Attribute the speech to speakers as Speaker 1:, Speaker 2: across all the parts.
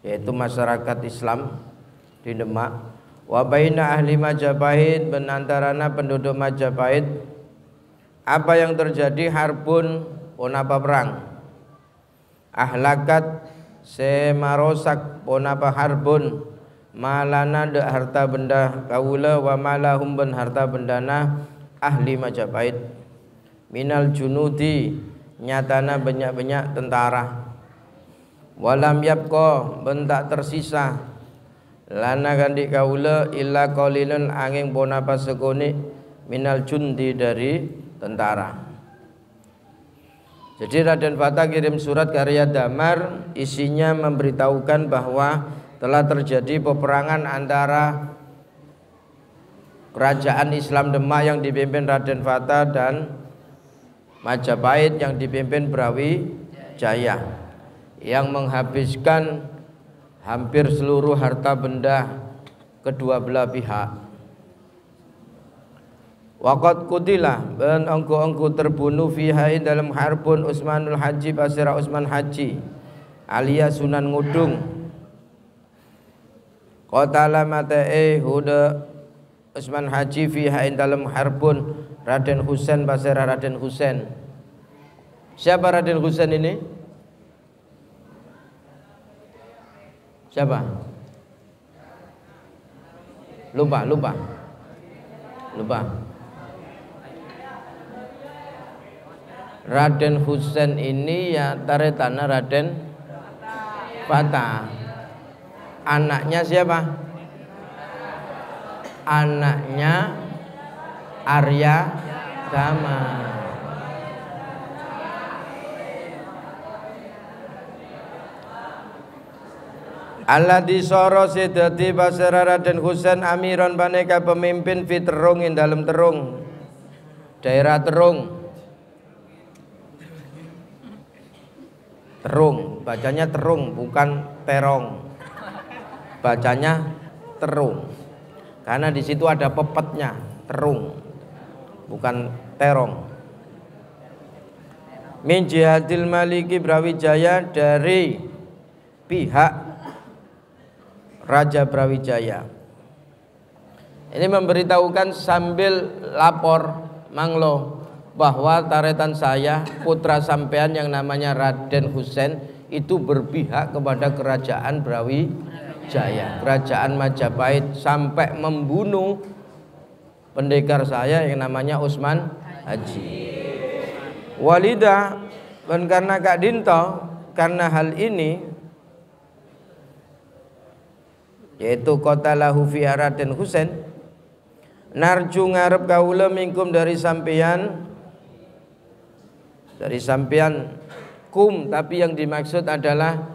Speaker 1: yaitu masyarakat Islam di Demak. Wa baina ahli Majapahit, benantarana penduduk Majapahit apa yang terjadi harbun ponapa perang. Ahlakat semarosak ponapa harbun malana de harta benda kaula wa malahum ben harta bendana ahli Majapahit minal junudi nyatana banyak-banyak tentara walam yapko ben tak tersisa lana kandi kaula illa qalilun angin ponapa sekone minal jundi dari tentara. Jadi Raden Fata kirim surat ke Arya Damar, isinya memberitahukan bahwa telah terjadi peperangan antara kerajaan Islam Demak yang dipimpin Raden Fata dan Majapahit yang dipimpin Brawijaya yang menghabiskan hampir seluruh harta benda kedua belah pihak. Waqad kutilah ben angku-angku terbunuh fiha dalam harbun Utsmanul Haji Basira Utsman Haji alias Sunan Ngudung. Qatala matae huda Utsman Haji fiha dalam harbun Raden Husain Basira Raden Husain. Siapa Raden Husain ini? Siapa? Lupa. Raden Husain ini ya taretana Raden Fata. Anaknya siapa? Anaknya Arya Damar. Alladzi sara sedati pasara Raden Husain amiron paneka pemimpin fi Terung ing dalem Terung. Daerah Terung. Terung, bacanya Terung bukan Terong. Bacanya Terung. Karena di situ ada pepetnya, Terung. Bukan Terong. Min jihadil Maliki Brawijaya dari pihak Raja Brawijaya. Ini memberitahukan sambil lapor Manglo bahwa taretan saya putra sampean yang namanya Raden Husain itu berpihak kepada kerajaan Brawijaya, kerajaan Majapahit sampai membunuh pendekar saya yang namanya Utsman Haji. Walidah dan karena Kak Dinto, karena hal ini yaitu qatalahu fi Raden Husain narju ngarep kaula mingkum dari sampean kum, tapi yang dimaksud adalah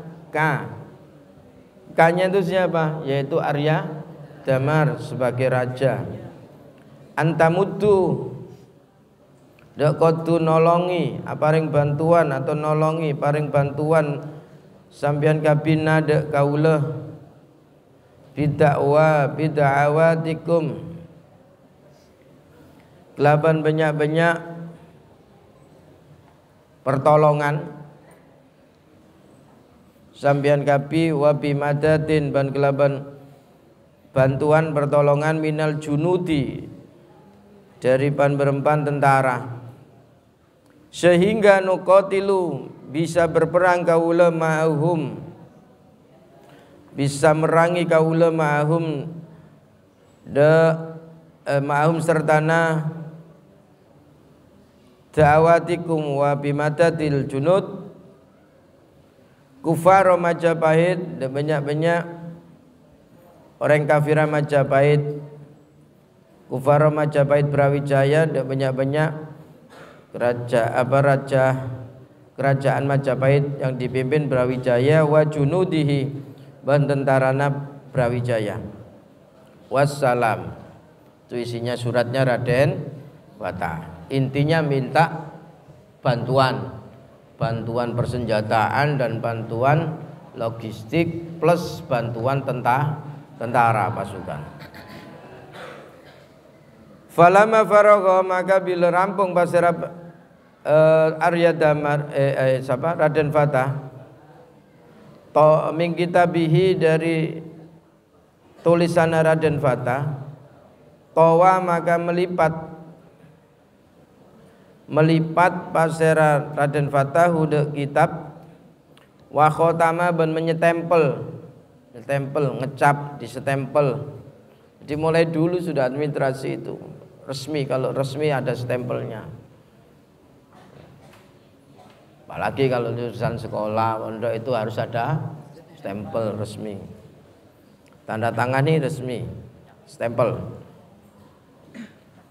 Speaker 1: K-nya itu siapa? Yaitu Arya Damar sebagai raja. Antamuddu dak kodu nolongi aparing bantuan atau nolongi paring bantuan sampean kabina dak kaula bid'awatikum kelaban banyak-banyak pertolongan sampeyan kapi wa bimadatin ban kelaban bantuan pertolongan minal junudi dari berempan tentara sehingga nuqatilu bisa berperang kaula ma'hum bisa merangi kaula ma'hum ma'hum sertana da'awatikum wa bimadadil junud kufar Majapahit dan banyak-banyak orang kafir Majapahit, kufar Majapahit Brawijaya dan banyak-banyak kerajaan Majapahit yang dipimpin Brawijaya wa junudihi ban tentarana Brawijaya. Wassalam. Itu isinya suratnya Raden Fata. Intinya minta bantuan persenjataan dan bantuan logistik plus bantuan tentara pasukan. Falama faragha maka bila rampung pasir Arya Damar Raden Fata min kitabihi dari tulisan Raden Fata, tawa maka melipat pasera Raden Fata hude kitab, wa khotama ben menyetempel, ngecap, disestempel. Jadi mulai dulu sudah administrasi itu resmi, kalau resmi ada stempelnya. Apalagi kalau lulusan sekolah pondok itu harus ada stempel resmi. Tanda tangani resmi, stempel.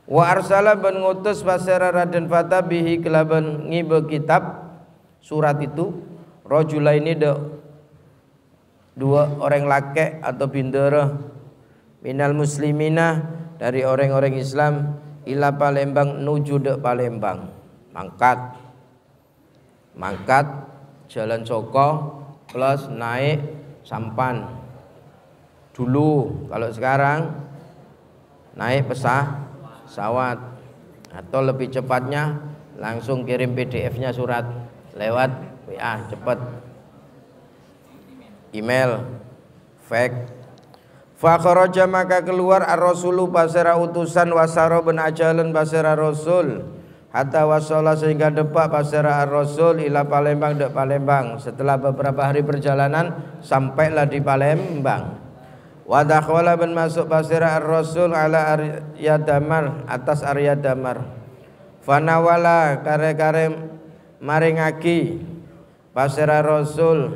Speaker 1: Wa arsala ban ngutus pasera Raden Fata bihi kelaban ngibe kitab surat itu, rajulaini dua orang laki atau bindara minal muslimina dari orang-orang Islam ila Palembang nuju de Palembang. Mangkat jalan Joko plus naik sampan dulu, kalau sekarang naik pesawat atau lebih cepatnya langsung kirim PDF-nya surat lewat WA, cepat, email, fax. Fa kharaja maka keluar ar-rasulu pasera utusan wasaro ben ajalan pasera rasul hatta wasala sehingga depak pasera ar-rasul ila Palembang dek Palembang. Setelah beberapa hari perjalanan sampailah di Palembang. Wa dakhwala ben masuk pasera ar-rasul ala Arya Damar, atas Arya Damar. Fanawala kare-kare maringaki pasera rasul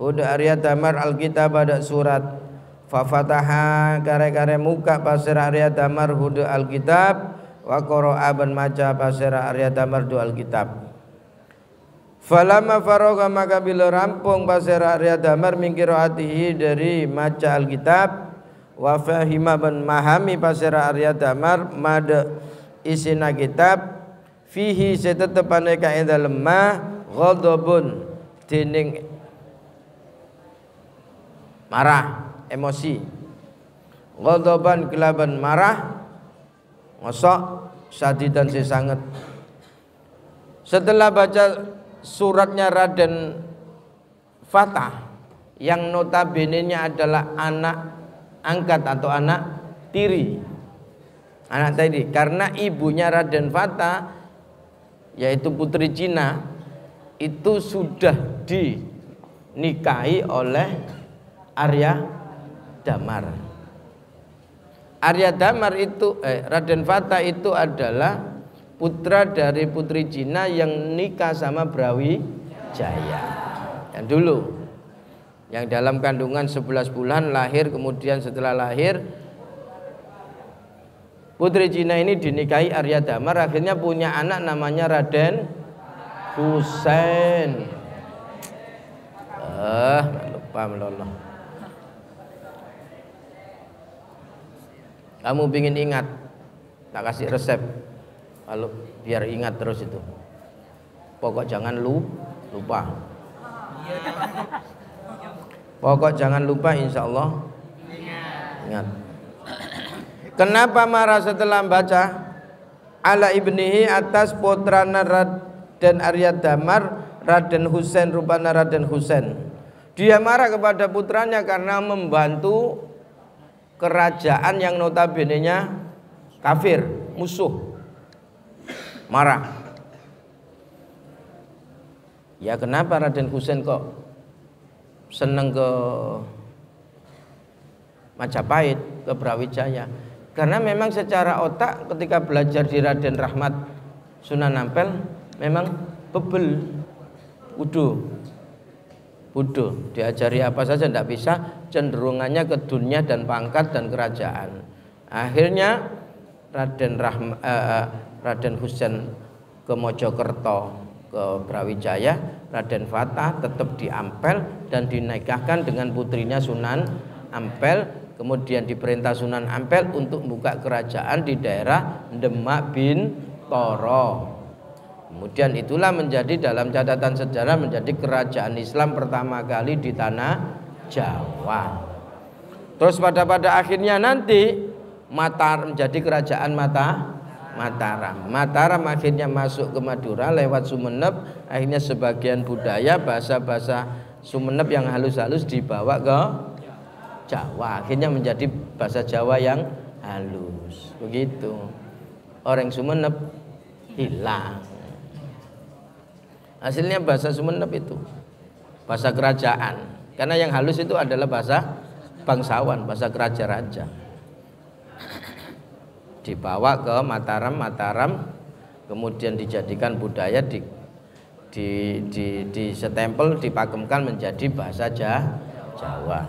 Speaker 1: huda Arya Damar alkitab ada surat. Fa fataha kare-kare muka pasera Arya Damar huda alkitab wa qara'a ban maca pasera Arya Damar du alkitab. Falamma faragha maka bila rampung pasera Arya Damar min qiraatihi dari maca alkitab, wa fahima ban mahami pasera Arya Damar mad isina kitab, fihi setetepane ka dalem ma ghadabun dening marah, emosi, ghadaban kelaban marah, ngosok sadidan sesanget. Setelah baca suratnya Raden Fatah yang notabene-nya adalah anak angkat atau anak tiri, karena ibunya Raden Fatah yaitu Putri Cina itu sudah dinikahi oleh Arya Damar. Arya Damar itu Raden Fatah itu adalah putra dari Putri Cina yang nikah sama Brawijaya. Yang dulu yang dalam kandungan 11 bulan lahir, kemudian setelah lahir Putri Cina ini dinikahi Arya Damar, akhirnya punya anak namanya Raden Husain. Lupa meloloh. Kamu ingin ingat, tak kasih resep. Kalau biar ingat terus itu. Pokok jangan lupa. Pokok jangan lupa, insya Allah ingat. Kenapa marah setelah baca ala ibnihi atas putrana Raden Arya Damar, Raden Husain, rupana Raden Husain. Dia marah kepada putranya karena membantu kerajaan yang notabene-nya kafir, musuh. Marah. Ya kenapa Raden Husain kok seneng ke Majapahit, ke Brawijaya? Karena memang secara otak ketika belajar di Raden Rahmat Sunan Ampel memang bebel, bodoh, diajari apa saja tidak bisa, cenderungannya ke dunia dan pangkat dan kerajaan. Akhirnya Raden Husain ke Mojokerto, ke Brawijaya, Raden Fatah tetap di Ampel dan dinikahkan dengan putrinya Sunan Ampel. Kemudian diperintah Sunan Ampel untuk membuka kerajaan di daerah Demak Bintoro. Kemudian itulah menjadi dalam catatan sejarah menjadi kerajaan Islam pertama kali di tanah Jawa. Terus pada akhirnya nanti Mataram menjadi kerajaan Mataram. Mataram akhirnya masuk ke Madura lewat Sumeneb. Akhirnya sebagian budaya bahasa-bahasa Sumenep yang halus-halus dibawa ke Jawa, akhirnya menjadi bahasa Jawa yang halus. Begitu. Orang Sumenep hilang. Hasilnya bahasa Sumenep itu bahasa kerajaan. Karena yang halus itu adalah bahasa bangsawan, bahasa keraja-raja. Dibawa ke Mataram, kemudian dijadikan budaya, di setempel, dipakemkan menjadi bahasa Jawa.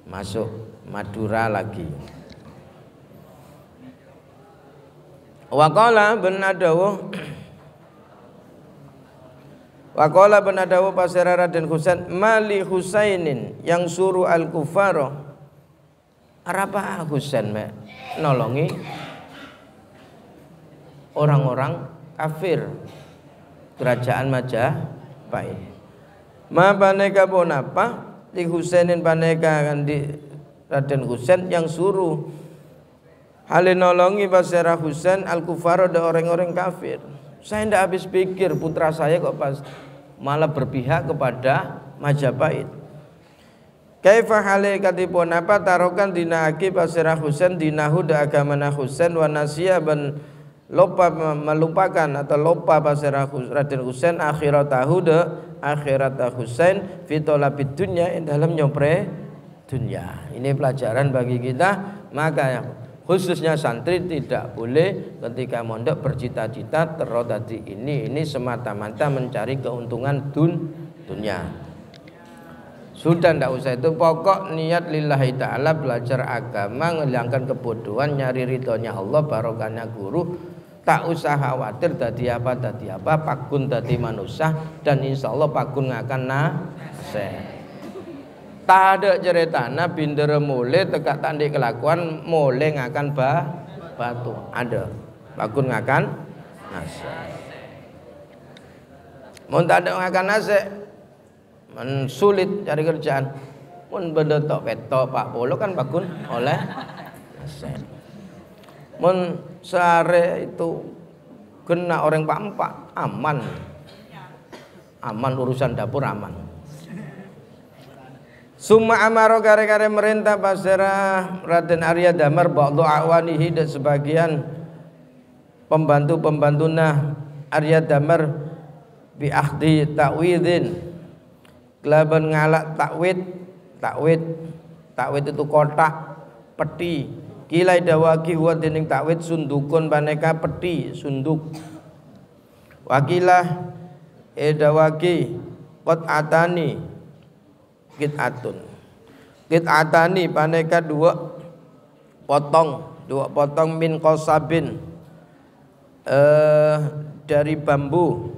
Speaker 1: Masuk Madura lagi. Waqala bin Adawu pasera Raden Husain mali Husainin yang suruh al-kufaro. Apa Husain nolongi orang-orang kafir kerajaan Majapahit. Ma paneka bonapa di Husainin paneka kan di Raden Husain yang suruh halin nolongi pasera Husain al-kufaro ada orang-orang kafir. Saya tidak habis pikir putra saya kok pas malah berpihak kepada Majapahit. Kaifa hale katipun apa tarokan dinaaki pasirah Husain dinahu da agamana Husain wa nasiya ban lupa melupakan atau lupa pasirah Raden Husain akhiratahu da akhirat Husain fitolabid dunya dalam nyopre dunya. Ini pelajaran bagi kita, maka khususnya santri tidak boleh ketika mondok bercita-cita tadi ini semata-mata mencari keuntungan dunia. Sudah ndak usah itu, pokok niat lillahi ta'ala, belajar agama, ngilangkan kebodohan, nyari ridhonya Allah, barokahnya guru. Tak usah khawatir tadi apa, pakun tadi manusia, dan insya Allah pakun akan naseh. Tak ada ceritanya bindera mulai tekak tanding kelakuan mulai ngakan batu. Ada bakun ngakan nasi. Mun tak ada ngakan nasi, sulit cari kerjaan. Mun bedetok petok Pak Polo kan bakun oleh nasi. Mun sehari itu kena orang Pak Empat aman urusan dapur aman. Summa amaro kare-kare merintah pasera Raden Arya Damar ba'du awanihi dan sebagian pembantu-pembantuna Arya Damar bi ahdi ta'widin kelaban ngalak takwid itu kotak peti kilai dawaki huwa dening takwid sundukun paneka peti sunduk wakilah dawaki qad atani kit'atani paneka dua potong min qasabin dari bambu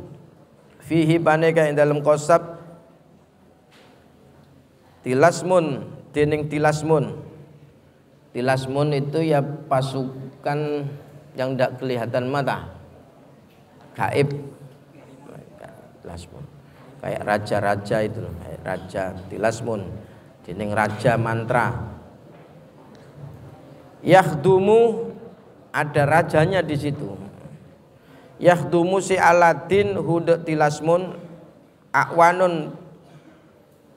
Speaker 1: fihi paneka yang dalam qasab tilasmun dening tilasmun itu ya pasukan yang tidak kelihatan mata, gaib. Tilasmun kayak raja-raja itu, kayak raja tilasmun, dening raja mantra. Yakhdumu ada rajanya di situ. Yakhdumu si Aladin hudak tilasmun akwanun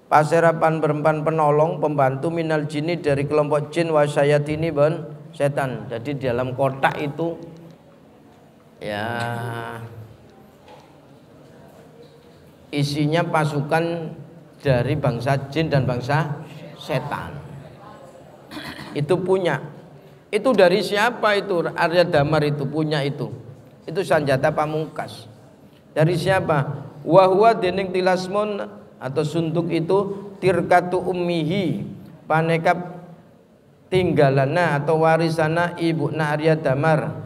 Speaker 1: paserapan berempan penolong pembantu minal jini dari kelompok jin wasyayatini ben setan. Jadi di dalam kotak itu ya isinya pasukan dari bangsa jin dan bangsa setan. Itu punya. Itu dari siapa itu? Arya Damar itu punya itu. Itu senjata pamungkas. Dari siapa? Wa huwa dening tilasmun atau sunduk itu tirkatu ummihi paneka tinggalana atau warisana ibuna Arya Damar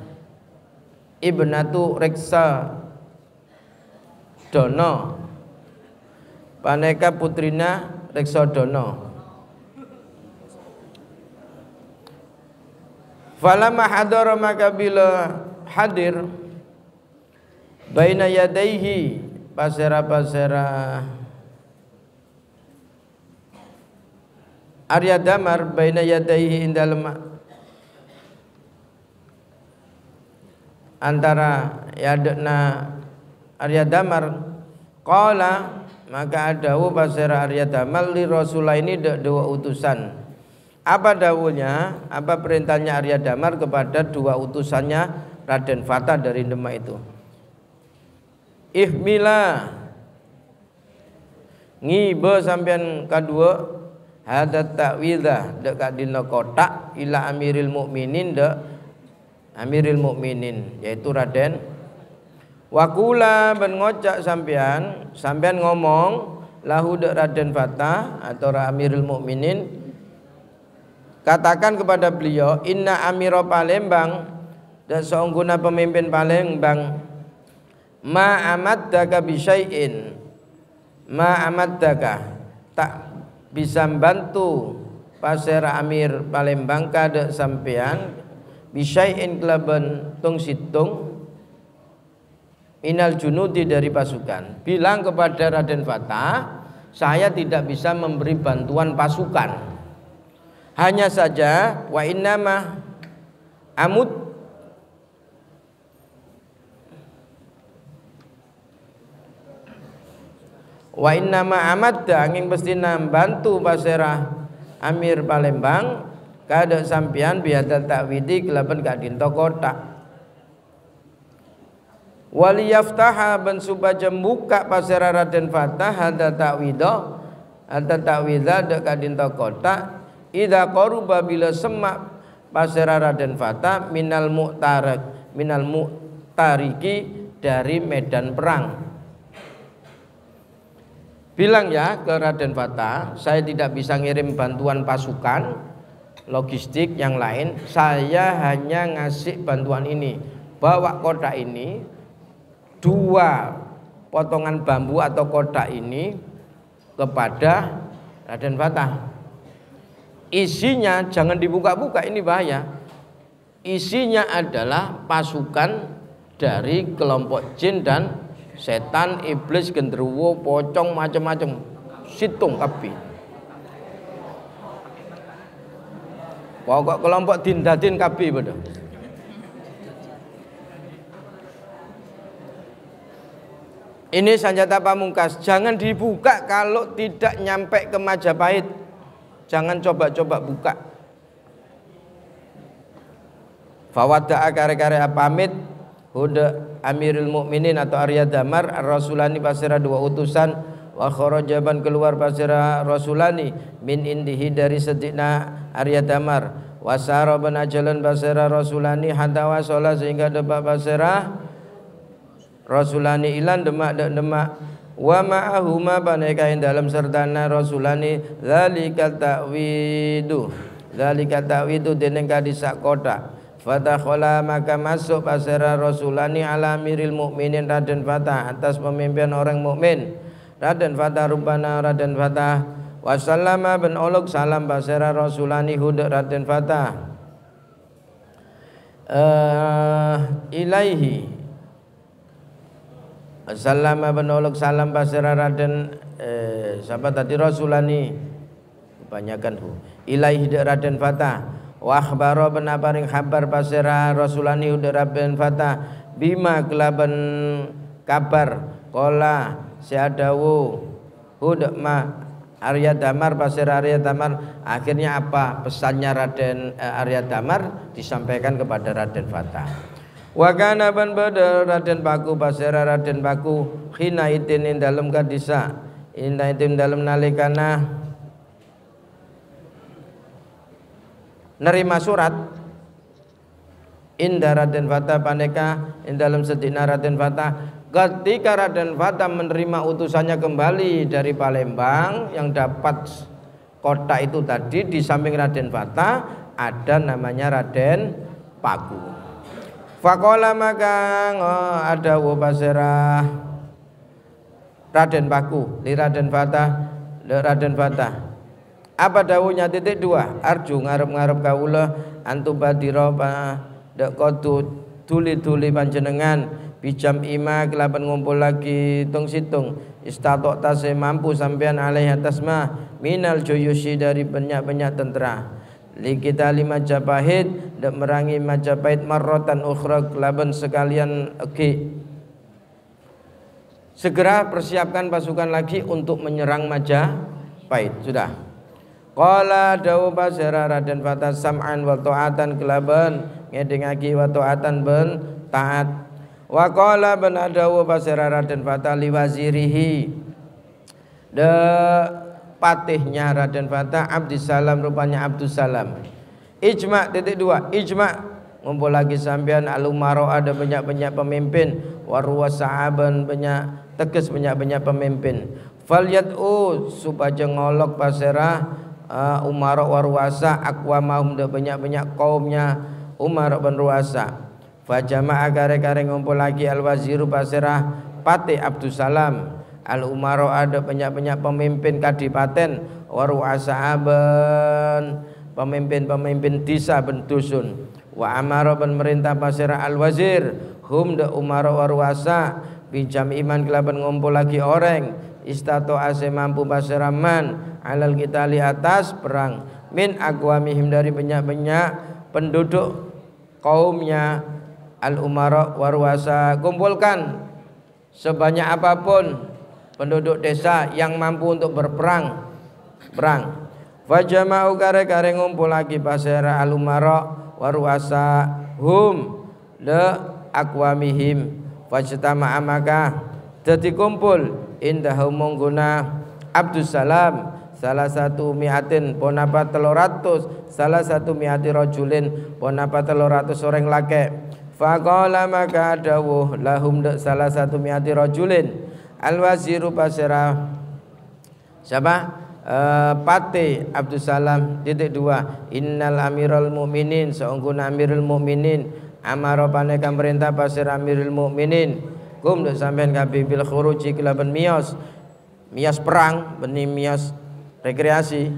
Speaker 1: ibnatu Reksa Dono paneka putrina Reksodono. Falamma hadara maka bila hadir baina yadaihi pasera Arya Damar baina yadaihi indal antara yadna Arya Damar qala maka dawu pasera Arya Damal li Rasulullah ini dua utusan. Apa dawuhnya? Apa perintahnya Arya Damar kepada dua utusannya Raden Fata dari Demak itu? Ihmila ngibe sampean kedua hadat ta'widha dekat dina kotak ila amiril mukminin amiril mukminin yaitu Raden wakula ben ngocak sampean ngomong lahu dek Raden Fata atau amiril mukminin, katakan kepada beliau inna amiro Palembang dan seungguna pemimpin Palembang ma amaddaka bisyai'in ma amaddaka tak bisa membantu pasera amir Palembang kada sampean bisyai'in kelaban tung situng minal junudi dari pasukan. Bilang kepada Raden Fata, saya tidak bisa memberi bantuan pasukan, hanya saja wa innama amud wa innama amadda angin pestina bantu pasera amir Palembang kada sampean biada takwidi kelaban kadinto kota waliyaftaha ben supaya buka pasera Raden Fata hada takwida dek kadinto kota idza qaruba bila semak pasera Raden Fata minal mu'tariki dari medan perang. Bilang ya ke Raden Fata, saya tidak bisa ngirim bantuan pasukan, logistik yang lain. Saya hanya ngasih bantuan ini. Bawa kotak ini, 2 potongan bambu atau kotak ini kepada Raden Fata. Isinya jangan dibuka-buka, ini bahaya. Isinya adalah pasukan dari kelompok jin dan setan, iblis, genderuwo, pocong, macam-macam, situng kapi. Pokok kelompok dindadin kapi betul. Ini senjata pamungkas, jangan dibuka kalau tidak nyampe ke Majapahit. Jangan coba-coba buka. Fawada'a kare-kare pamit huda Amirul Mukminin atau Arya Damar Rasulani pasira 2 utusan wa kharajaban keluar pasira Rasulani min indihi dari sedina Arya Damar wasara benajalan pasira Rasulani hatta wasala sehingga depak pasira Rasulani ilan demak wa ma'ahuma panekain dalam sertana Rasulani zalika ta'widu deneng kadisak kota. Fatakhola maka masuk pasera Rasulani ala amiril mukminin Raden Fata atas pemimpin orang mukmin Raden Fata rubana Raden Fata wasallama ben olok salam pasera Rasulani huduk Raden Fata ilaihi wasallama ben olok salam pasera Raden siapa tadi Rasulani kebanyakan ilaihi Raden Fata wa akhbaro benaparing kabar pasera Rasulani udah Raden Fata bima kelaban kabar kola seadawu udah ma Arya Damar pasera Arya Damar akhirnya apa pesannya Raden Arya Damar disampaikan kepada Raden Fata wa kana ban badal Raden Baku pasera Raden Baku khina itin dalam kadisa inna itin dalam nalikana nerima surat inda Raden Fata paneka in dalam sedina Raden Fata ketika Raden Fata menerima utusannya kembali dari Palembang yang dapat kota itu tadi di samping Raden Fata ada namanya Raden Paku. Fakola maka ada pasera Raden Paku li Raden Fata Raden Fata. Apa dawuhnya titik 2 arju ngarep-ngarep kaula antu badira dak kodu tuli-tuli panjenengan bijam ima kelapan ngumpul lagi tung situng istatok tase mampu sampean alaih atas ma minal juyusi dari banyak-banyak tentera li kita 5 Majapahit dak merangi Majapahit marrotan ukhra kelaban sekalian segera persiapkan pasukan lagi untuk menyerang Majapahit. Sudah. Qala dawu pasera Raden Fatah sam'an wa ta'atan kelaban ngedengaki wa ta'atan ben taat. Wa qala ben dawu pasera Raden Fatah liwazirihi de patihnya Raden Fatah Abdussalam, rupanya Abdussalam. Ijma' titik 2, ijma' ngumpul lagi sampean al-umara, ada banyak-banyak pemimpin, warwasahaban banyak tegas banyak-banyak pemimpin. Falyat'u supaya ngolok pasera umara warwasa aqwamahum da banyak-banyak kaumnya Umar bin Ruasa. Fajama'a kare-kare ngumpul lagi al-waziru pasera Patih Abdussalam, al-umara ada banyak-banyak pemimpin kadipaten, warwasahaban pemimpin-pemimpin desa ben dusun. Wa amara ben merintah pasera al-wazir hum da umara warwasa bijam iman kelaban ngumpul lagi orang istato ase mampu paseraman alal kita li atas perang min aqwamihim dari banyak-banyak penduduk kaumnya. Al umara warwasa, kumpulkan sebanyak apapun penduduk desa yang mampu untuk berperang perang. Fajama'u kare-kare ngumpul lagi pasera al umara warwasa hum le aqwamihim fajtama'a maka dadi kumpul indahum mungguna Abdussalam salah satu miatin ponapa 300 salah satu miati rajulin ponapa 300 orang laki. Faqala maka dawuh lahum salah satu miati rajulin al-waziru pasera siapa? Patih Abdussalam titik 2 innal amiral mu'minin seungguna amirul mu'minin amara paneka perintah pasera amirul mu'minin kum sampean kabeh bil khuruji kelaban miyos perang benih miyos rekreasi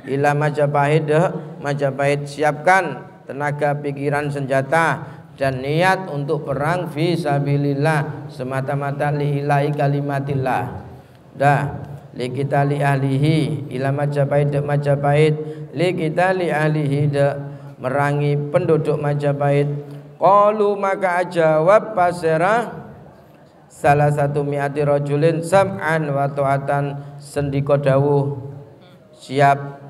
Speaker 1: ila Majapahit Majapahit, siapkan tenaga, pikiran, senjata dan niat untuk perang fi sabilillah semata-mata lillahi kalimatillah. Dah li kita li ahlihi ila Majapahit li kita li ahlihi merangi penduduk Majapahit. Qalu maka jawab pasera salah satu miati rajulin sam'an wa ta'atan sendika dawuh siap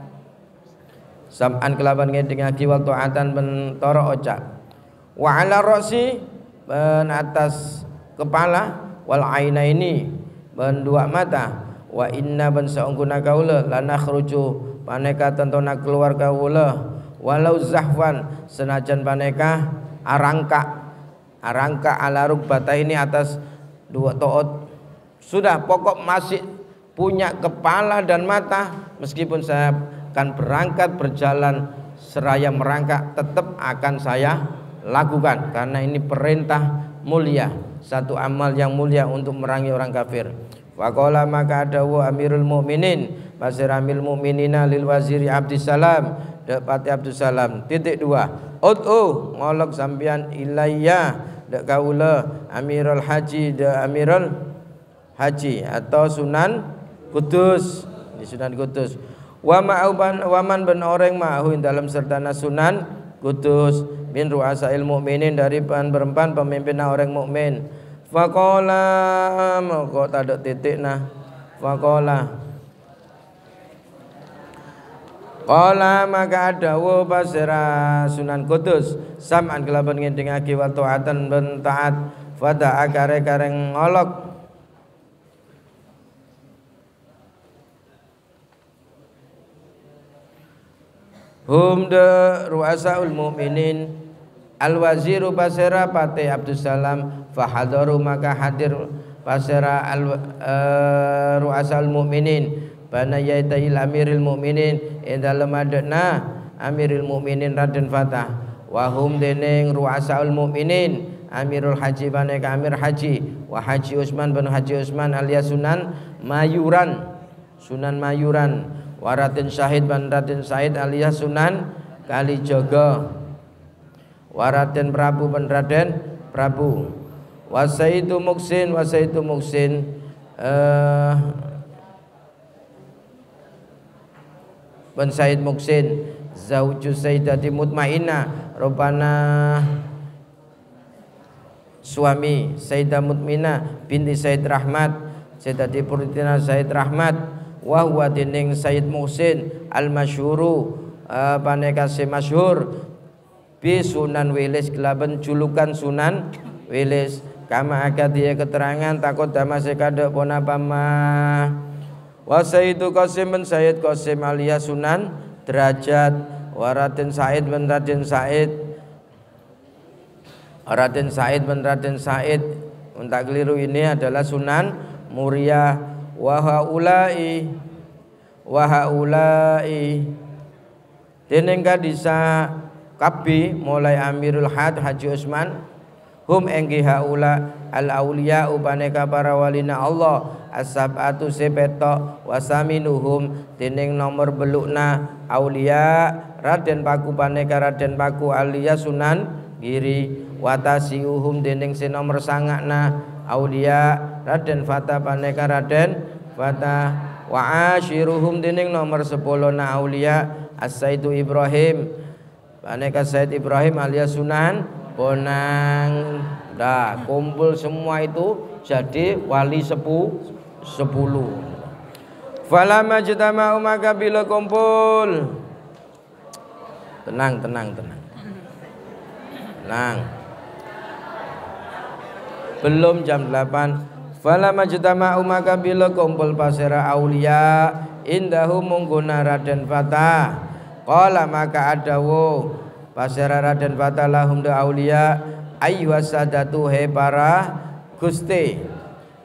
Speaker 1: sam'an kelaban ngedengaki wa ta'atan bentara ocak. Wa ala ra'si ben atas kepala wal ainaini ben dua mata wa inna ben saungkuna kaula lanakhruju paneka tentona keluar kaula walau zahwan senajan paneka arangka ala rukbata ini atas dua toot. Sudah pokok masih punya kepala dan mata, meskipun saya akan berangkat berjalan seraya merangkak tetap akan saya lakukan karena ini perintah mulia, satu amal yang mulia untuk merangi orang kafir. Faqala maka dawu amirul mu'minin pasir amil mu'minina lil waziri Abdussalam dapati Abdussalam titik 2 ud'u ngolok sampian ilayya dak kaula amirul haji amirul haji atau Sunan Kudus di Sunan Kudus wa man ben orang ma'hu dalam sertana Sunan Kudus min ru'asail mu'minin dari berempan pemimpin orang mukmin. Faqala moko taduk titik nah faqala qala maka dawu pasira Sunan Kudus sam'an kelaban ngedengake wa ta'atan ben taat fada kare-kare ngolok hum de ru'asaul mu'minin al-waziru pasera Patih Abdussalam fahadaru maka hadir pasera ru'asaul mu'minin bana yaitail amiril mu'minin dalam adna amiril mu'minin Raden Fatah wa hum deneng ru'asaul mu'minin amirul haji baneka amir haji wa haji Utsman bin Haji Utsman alias Sunan Mayuran Waratin Syahid ban Raden Syahid alias Sunan Kalijaga Waratin Prabu ban Raden Prabu Wasaitu Muksin ban Said Muksin Zauju Sayyidati Mutmainah rupana suami Sayyidah Mutmainah binti Said Rahmat sedadi puritina Said Rahmat wa huwa dening Said Muhsin al masyhuru paneka se masyhur bi Sunan Wilis kelaban julukan Sunan Wilis kama akadhiya keterangan takut dama sekadek pona pama wa Sayyidu Qasim bin Sayyid Qasim alias Sunan Derajat wa Raden Said bin Raden Said Raden Said bin Raden Said untuk keliru ini adalah Sunan Muria wa haulai dening kadisa kabi mulai Amirul Had Haji Usman hum enggi haula al auliya upaneka para walina Allah as-sab'atu sepeto wasaminuhum dening nomor belukna auliya Raden Paku paneka Raden Paku alias Sunan Giri watasiuhum dening si nomor sangakna auliya Raden Fata paneka Raden Fata wa asyiruhum dening nomor 10 na auliya as-Saidu Ibrahim paneka Said Ibrahim alias Sunan Bonang. Dah kumpul semua itu jadi wali 10. Falamma jtama'u maka bila kumpul. Tenang. Belum jam 8. Falamma jtama'u maka bila kumpul pasera aulia indahu mungguna Raden Fatah. Qala maka adawu pasera Raden Fatah lahum da aulia ayyuhasadatu he para gusti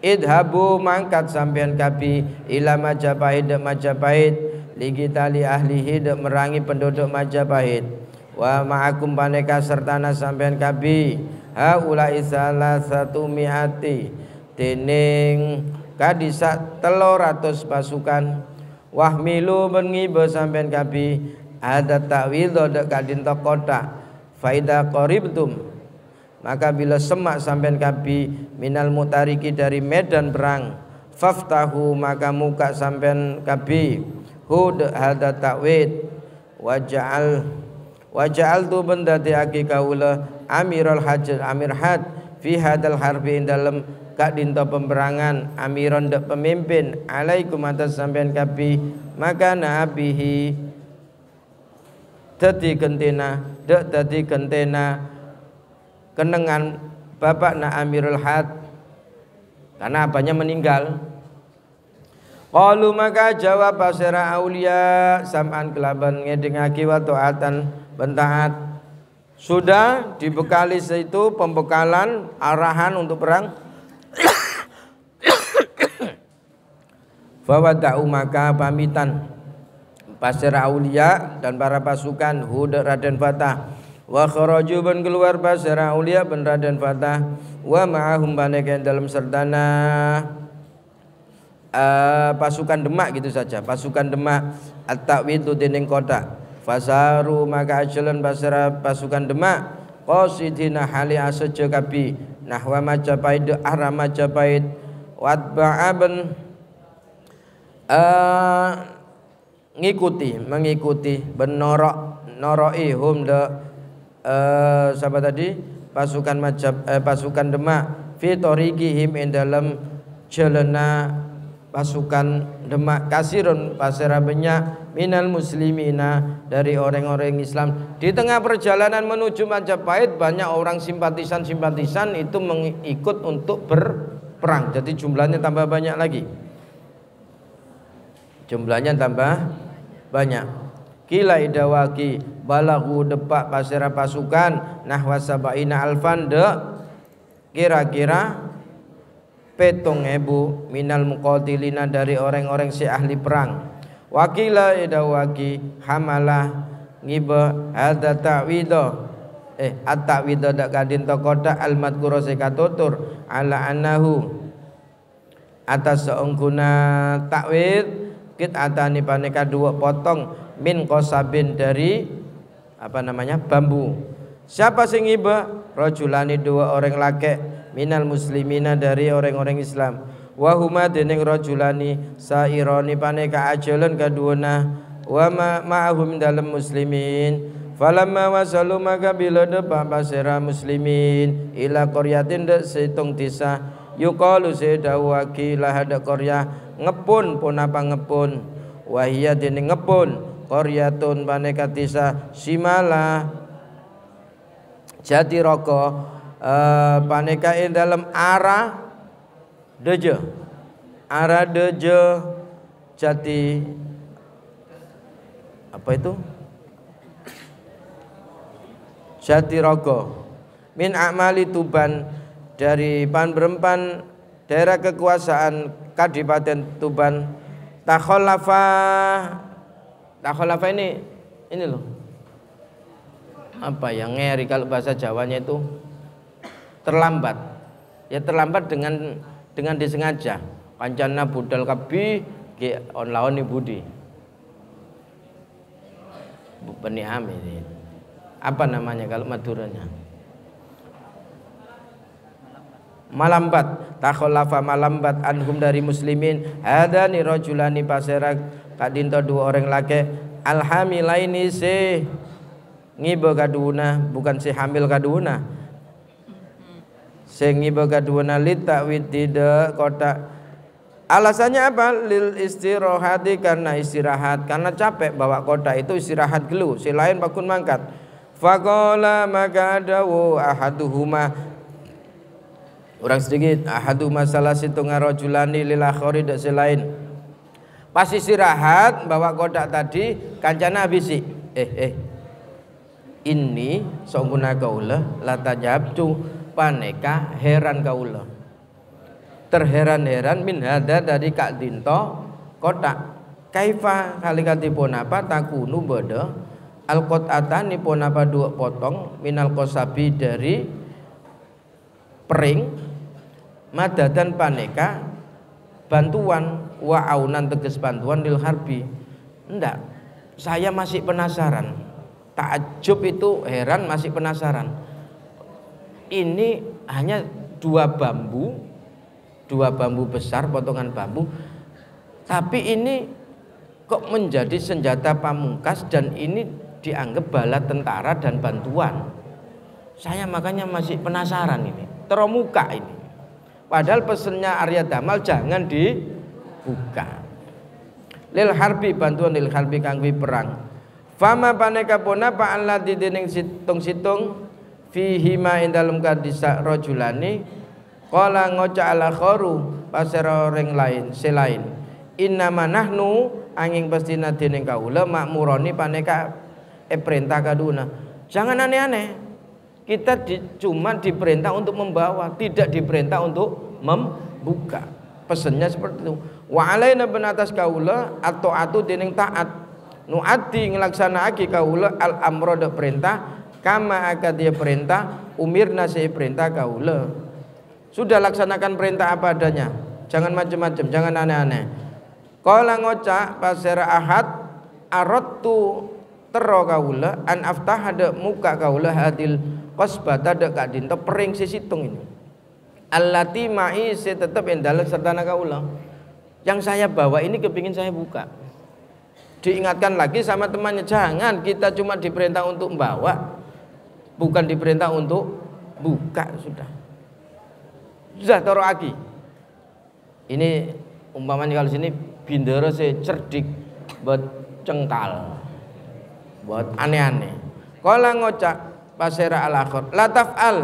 Speaker 1: idhabu mangkat sampean kabi ila Majapahit de Majapahit ligitali ahlihi de merangi penduduk Majapahit wa ma'akum paneka sertana sampean kabi haulai salah satu miati dening kadisa 300 pasukan wahmilu bengibe sampean kabi ada ta'widho dek kadinto kota faida qaribtum maka bila semak sampean kabi minal mutariki dari medan perang faftahu maka muka sampean kabi hud hada ta'wid waja'al tu benda diaki kaula amirul hajj amir had fi hadal harbi dalam kadinto pemberangan amiron dek pemimpin alaikum atas sampean kabi maka nabihi dadi gentena kenengan bapak na Amirul Had karena abahnya meninggal. Qalu maka jawab pasera aulia sam'an kelaban ngedengaki wa ta'atan bentaat sudah dibekali itu pembekalan arahan untuk perang. Fawada'u maka pamitan pasera aulia dan para pasukan Hud Raden Fatah wa kharaju ban keluar pasera aulia ban Raden Fatah wa ma'ahum baneke dalam serdana pasukan Demak gitu saja pasukan Demak at-ta'widu dening kota fasaru maka ajalan pasera pasukan Demak qasidina hali asaja kabi nahwa Majapahit de arah Majapahit watba'aban mengikuti benoroi hum de sahabat tadi pasukan Demak fi tariqihim in dalam jalana pasukan Demak kasirun pasera banyak minal muslimina dari orang-orang Islam di tengah perjalanan menuju Majapahit banyak orang simpatisan itu mengikut untuk berperang jadi jumlahnya tambah banyak lagi banyak kila idawaki balagu depak pasera pasukan nahwa sabaina alfan de kira-kira 7.000 minal muqatilina dari orang-orang si ahli perang wakila idawaki hamalah ngiba ada ta'wido at-ta'wido dak kadin tokota al-madkura sekatutur ala annahu atas seungguna ta'wid kit atani paneka 2 potong min qasabin dari bambu. Siapa sing iba? Rajulani 2 orang laki minal muslimina dari orang-orang Islam. Wa huma dening rajulani sairani paneka ajalan kaduana wa ma'ahum dalam muslimin. Falamma wasalu maka bila depa pasera muslimin ila qaryatin de setung desa yuqalu sedawaki lahada qaryah ngepun pun apa ngepun wahia dene ngepun qaryatun paneka desa simala Jatirogo paneka ing dalam arah deje Jati apa itu Jatirogo min amali Tuban dari pan-berempan daerah kekuasaan Kadipaten Tuban takholafa ini loh apa yang ngeri kalau bahasa Jawanya itu terlambat ya terlambat dengan disengaja kancana budal kabi ke on lawan budi Bani Amir apa namanya kalau Maduranya malambat takholafa malambat anhum dari muslimin hadani rajulani paserak kadinto dua orang laki alhamilaini si ngiba kaduna bukan si hamil kaduna si ngiba kaduna litakwid tidak kota alasannya apa lil istirahati karena istirahat karena capek bawa kota itu istirahat dulu si lain bakun mangkat faqala maka dawu ahaduhuma orang sedikit ahaduma salah situ ngarojulani lil akhari dak si lain pas istirahat bawa kodak tadi kancana habisi ini songuna kaula latajabtu paneka heran kaula terheran-heran min hada dari Kak Dinto kotak kaifa kalikatipun apa takunu bada al qat'atani pun apa dua potong minal qasabi dari pering madadan paneka bantuan wa aunan teges bantuan lil harbi enggak saya masih penasaran takjub itu heran masih penasaran ini hanya dua bambu besar potongan bambu tapi ini kok menjadi senjata pamungkas dan ini dianggap bala tentara dan bantuan saya makanya masih penasaran ini teromuka ini padahal pesennya Arya Damal jangan dibuka lil harbi bantuan lil harbi kanggo perang fama paneka puna pa alladzi dening situng fihi ma ing dalem kadisa rajulani qala ngoca ala kharu pasera orang lain selain innama nahnu angin pastina dening kaula makmuroni paneka perintah kaduna jangan aneh-aneh kita cuma diperintah untuk membawa tidak diperintah untuk membuka pesannya seperti itu wa alaina ben atas kaula atau dening taat nuati nglaksanaake kaula al amro de perintah kama akad dia perintah umirna saya perintah kaula sudah laksanakan perintah apa adanya jangan macam-macam jangan aneh-aneh qala ngoca pasera ahad aradtu tero kaula an aftah ada muka kaula hadil qasbata de kadinto pering sisitung ini allati ma'i tetap endal sertana kaula yang saya bawa ini kepingin saya buka diingatkan lagi sama temannya jangan kita cuma diperintah untuk membawa bukan diperintah untuk buka sudah taruh lagi ini umpamanya kalau sini bindera saya cerdik buat cengkal buat aneh-aneh kala ngocak pasera al-akhir la taf'al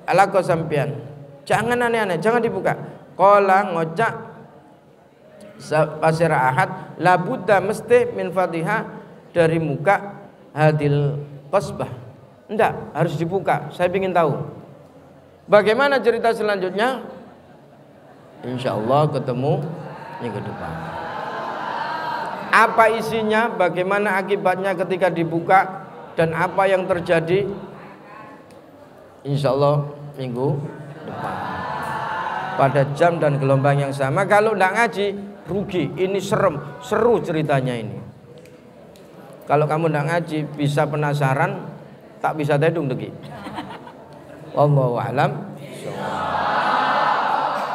Speaker 1: alako sampian jangan aneh-aneh jangan dibuka kala ngocak pasera ahad la buddha mesti min fatiha dari muka hadil qasbah enggak harus dibuka saya ingin tahu bagaimana cerita selanjutnya insyaallah ketemu minggu depan apa isinya bagaimana akibatnya ketika dibuka dan apa yang terjadi insyaallah minggu depan pada jam dan gelombang yang sama kalau enggak ngaji rugi ini seru ceritanya ini kalau kamu enggak ngaji bisa penasaran tak bisa tedung degi wallahu a'lam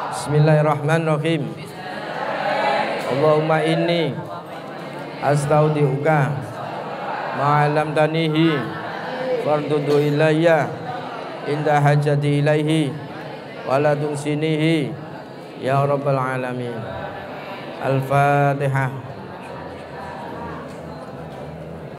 Speaker 1: bismillahirrahmanirrahim Allahumma inni astaudiuka ma'alam tanihi fardudu ilayya inda hajati ilaihi wa la tuhsinihi ya rabbal alamin. Al-Fatihah.